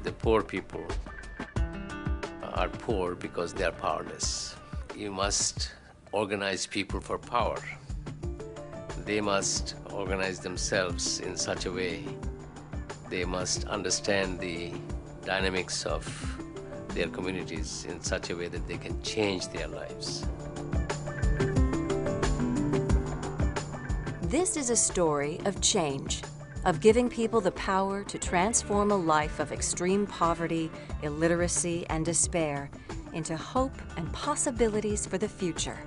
The poor people are poor because they are powerless. You must organize people for power. They must organize themselves in such a way. They must understand the dynamics of their communities in such a way that they can change their lives. This is a story of change, of giving people the power to transform a life of extreme poverty, illiteracy, and despair into hope and possibilities for the future.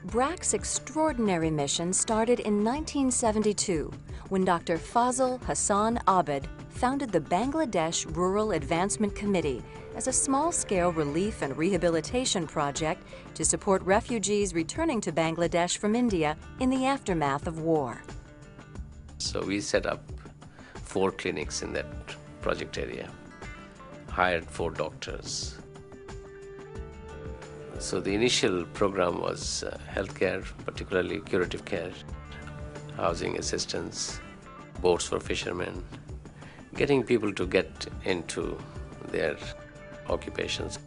BRAC's extraordinary mission started in 1972 when Dr. Fazl Hassan Abed founded the Bangladesh Rural Advancement Committee as a small-scale relief and rehabilitation project to support refugees returning to Bangladesh from India in the aftermath of war. So we set up 4 clinics in that project area, hired 4 doctors. So the initial program was healthcare, particularly curative care, housing assistance, boats for fishermen, getting people to get into their occupations.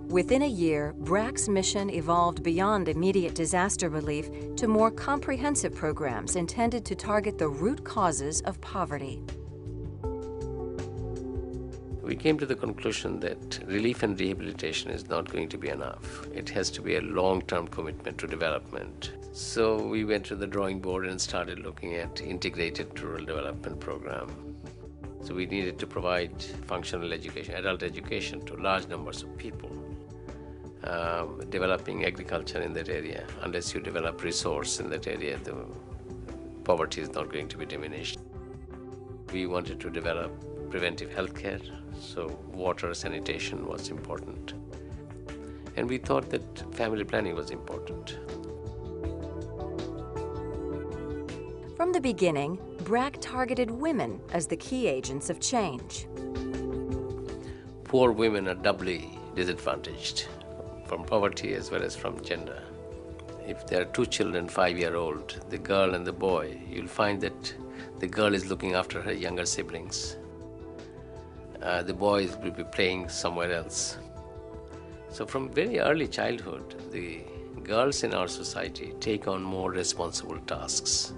Within a year, BRAC's mission evolved beyond immediate disaster relief to more comprehensive programs intended to target the root causes of poverty. We came to the conclusion that relief and rehabilitation is not going to be enough. It has to be a long-term commitment to development. So we went to the drawing board and started looking at integrated rural development program. So we needed to provide functional education, adult education to large numbers of people. Developing agriculture in that area. Unless you develop resource in that area, the poverty is not going to be diminished. We wanted to develop preventive health care, so water sanitation was important. And we thought that family planning was important. From the beginning, BRAC targeted women as the key agents of change. Poor women are doubly disadvantaged from poverty as well as from gender. If there are 2 children, 5-year-old, the girl and the boy, you'll find that the girl is looking after her younger siblings. The boys will be playing somewhere else. So from very early childhood, the girls in our society take on more responsible tasks.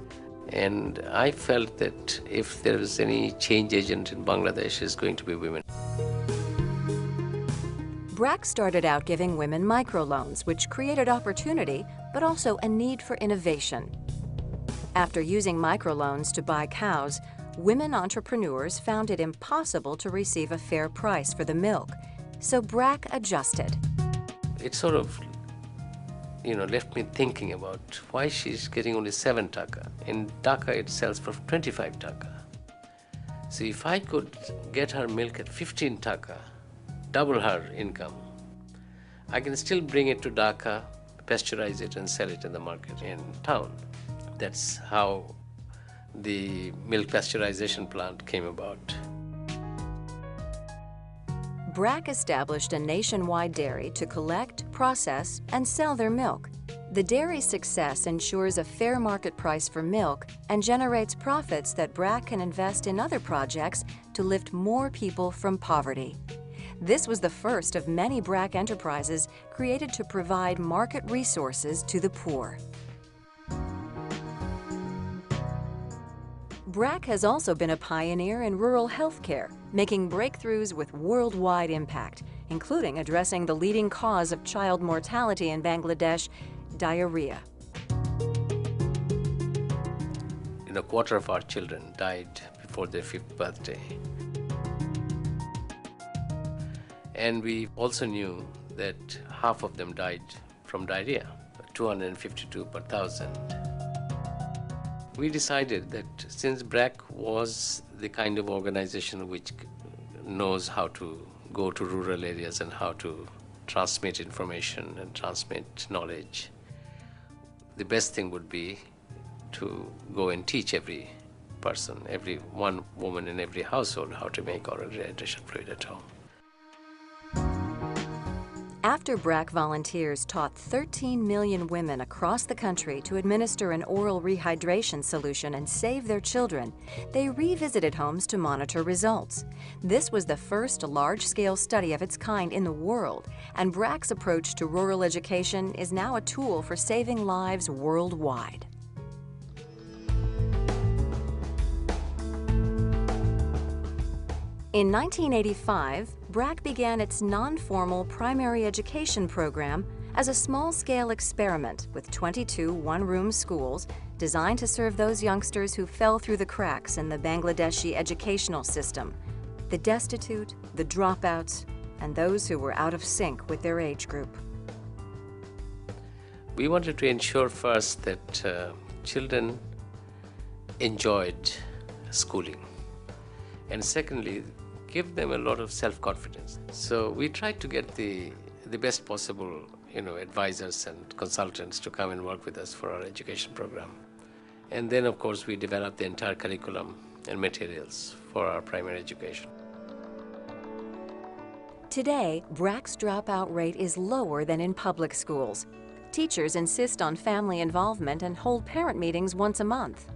And I felt that if there is any change agent in Bangladesh, it's going to be women. BRAC started out giving women microloans, which created opportunity, but also a need for innovation. After using microloans to buy cows, women entrepreneurs found it impossible to receive a fair price for the milk, so BRAC adjusted. It sort of, left me thinking about why she's getting only 7 taka. In Dhaka, it sells for 25 taka. So if I could get her milk at 15 taka, double her income, I can still bring it to Dhaka, pasteurize it, and sell it in the market in town. That's how the milk pasteurization plant came about. BRAC established a nationwide dairy to collect, process, and sell their milk. The dairy's success ensures a fair market price for milk and generates profits that BRAC can invest in other projects to lift more people from poverty. This was the first of many BRAC enterprises created to provide market resources to the poor. BRAC has also been a pioneer in rural health care, making breakthroughs with worldwide impact, including addressing the leading cause of child mortality in Bangladesh, diarrhea. A quarter of our children died before their 5th birthday. And we also knew that half of them died from diarrhea, 252 per 1,000. We decided that since BRAC was the kind of organization which knows how to go to rural areas and how to transmit information and transmit knowledge, the best thing would be to go and teach every person, every one woman in every household how to make oral rehydration fluid at home. After BRAC volunteers taught 13 million women across the country to administer an oral rehydration solution and save their children, they revisited homes to monitor results. This was the first large-scale study of its kind in the world, and BRAC's approach to rural education is now a tool for saving lives worldwide. In 1985, BRAC began its non-formal primary education program as a small-scale experiment with 22 one-room schools designed to serve those youngsters who fell through the cracks in the Bangladeshi educational system, the destitute, the dropouts, and those who were out of sync with their age group. We wanted to ensure first that children enjoyed schooling, and secondly, give them a lot of self-confidence. So we tried to get the best possible, advisors and consultants to come and work with us for our education program. And then, of course, we developed the entire curriculum and materials for our primary education. Today, BRAC's dropout rate is lower than in public schools. Teachers insist on family involvement and hold parent meetings once a month.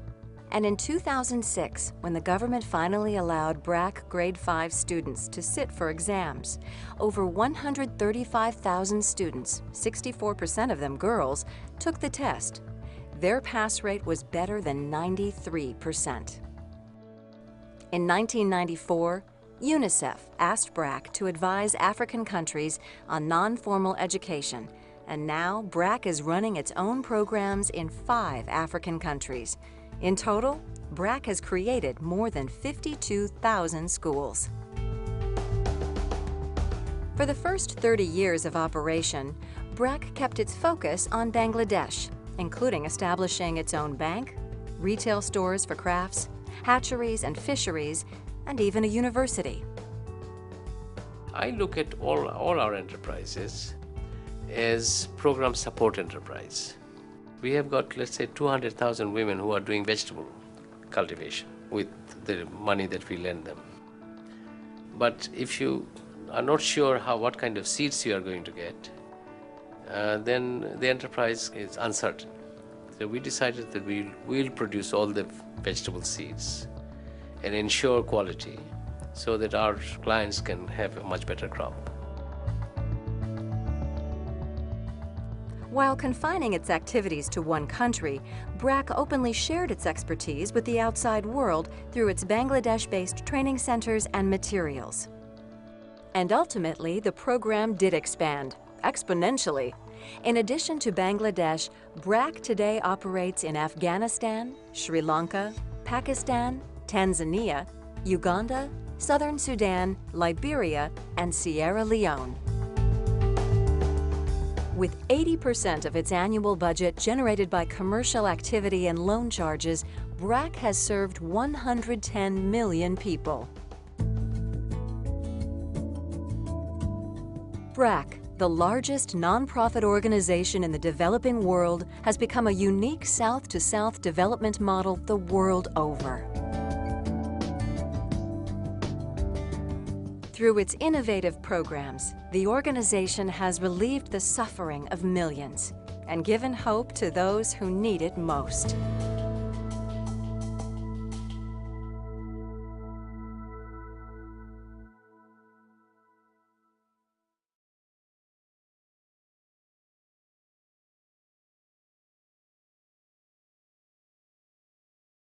And in 2006, when the government finally allowed BRAC grade 5 students to sit for exams, over 135,000 students, 64% of them girls, took the test. Their pass rate was better than 93%. In 1994, UNICEF asked BRAC to advise African countries on non-formal education, and now BRAC is running its own programs in 5 African countries. In total, BRAC has created more than 52,000 schools. For the first 30 years of operation, BRAC kept its focus on Bangladesh, including establishing its own bank, retail stores for crafts, hatcheries and fisheries, and even a university. I look at all our enterprises as program support enterprise. We have got, let's say, 200,000 women who are doing vegetable cultivation with the money that we lend them. But if you are not sure what kind of seeds you are going to get, then the enterprise is uncertain. So we decided that we'll produce all the vegetable seeds and ensure quality so that our clients can have a much better crop. While confining its activities to one country, BRAC openly shared its expertise with the outside world through its Bangladesh-based training centers and materials. And ultimately, the program did expand, exponentially. In addition to Bangladesh, BRAC today operates in Afghanistan, Sri Lanka, Pakistan, Tanzania, Uganda, Southern Sudan, Liberia, and Sierra Leone. With 80% of its annual budget generated by commercial activity and loan charges, BRAC has served 110 million people. BRAC, the largest nonprofit organization in the developing world, has become a unique South-to-South development model the world over. Through its innovative programs, the organization has relieved the suffering of millions and given hope to those who need it most.